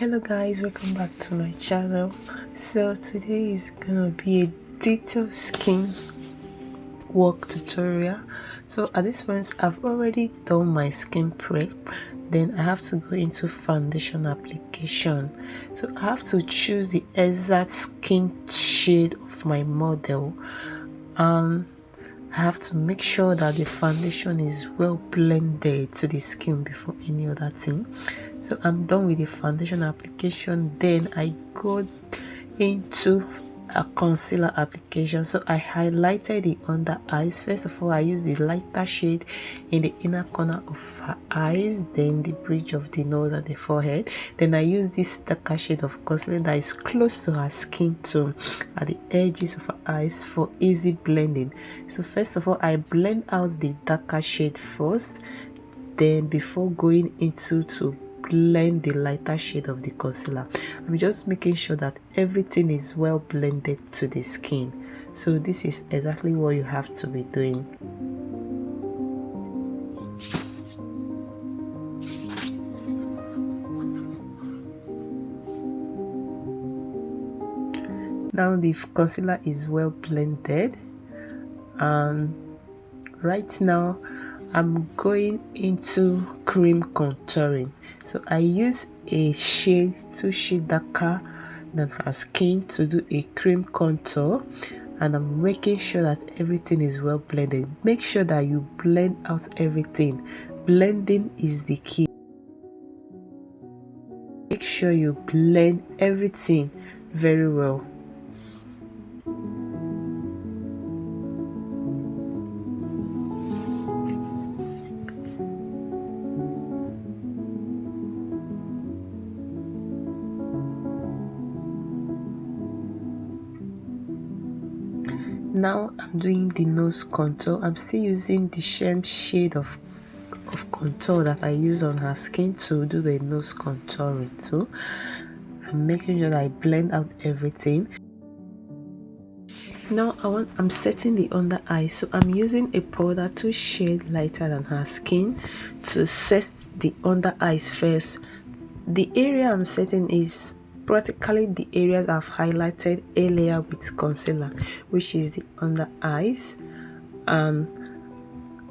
Hello guys, welcome back to my channel. So today is gonna be a detailed skin work tutorial. So at this point I've already done my skin prep, then I have to go into foundation application. So I have to choose the exact skin shade of my model, and I have to make sure that the foundation is well blended to the skin before any other thing. So I'm done with the foundation application, then I go into a concealer application. So I highlighted the under eyes. First of all, I use the lighter shade in the inner corner of her eyes, then the bridge of the nose and the forehead. Then I use this darker shade of concealer that is close to her skin tone at the edges of her eyes for easy blending. So first of all, I blend out the darker shade first, then before going into to blend the lighter shade of the concealer. I'm just making sure that everything is well blended to the skin. So this is exactly what you have to be doing. Now the concealer is well blended, and right now I'm going into cream contouring. So I use a shade 2 shades darker than her skin to do a cream contour, and I'm making sure that everything is well blended. Make sure that you blend out everything. Blending is the key. Make sure you blend everything very well. Now I'm doing the nose contour. I'm still using the same shade of contour that I use on her skin to do the nose contouring too. I'm making sure that I blend out everything. Now I'm setting the under eye, so I'm using a powder 2 shades lighter than her skin to set the under eyes first. The area I'm setting is practically the areas I've highlighted earlier with concealer, which is the under eyes and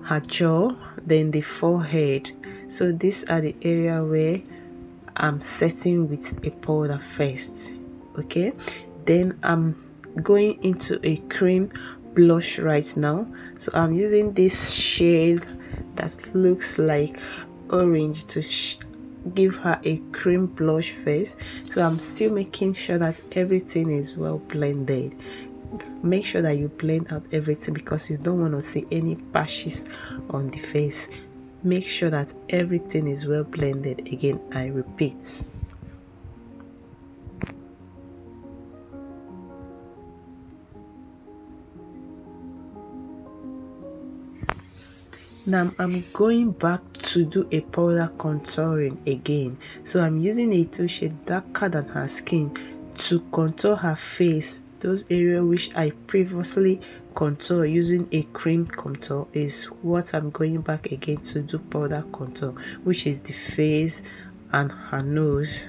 her jaw, then the forehead. So these are the area where I'm setting with a powder first. Okay, then I'm going into a cream blush right now. So I'm using this shade that looks like orange to give her a cream blush face. So I'm still making sure that everything is well blended. Make sure that you blend out everything because you don't want to see any patches on the face. Make sure that everything is well blended. Again, I repeat. Now I'm going back to do a powder contouring again. So I'm using a 2 shades darker than her skin to contour her face. Those areas which I previously contour using a cream contour is what I'm going back again to do powder contour, which is the face and her nose.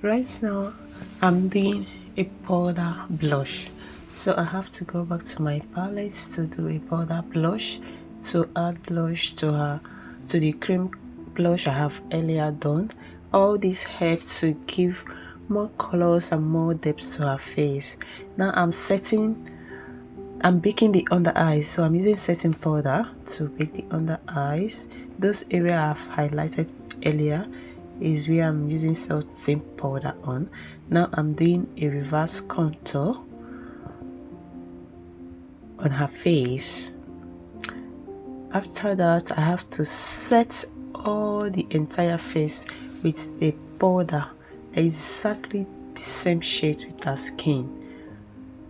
Right now I'm doing a powder blush, so I have to go back to my palette to do a powder blush, to add blush to the cream blush I have earlier done. All this helps to give more colors and more depth to her face. Now I'm baking the under eyes, so I'm using setting powder to bake the under eyes. Those areas I've highlighted earlier is where I'm using setting powder on. Now I'm doing a reverse contour on her face. After that, I have to set all the entire face with a powder exactly the same shade with her skin.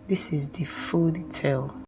This is the full detail.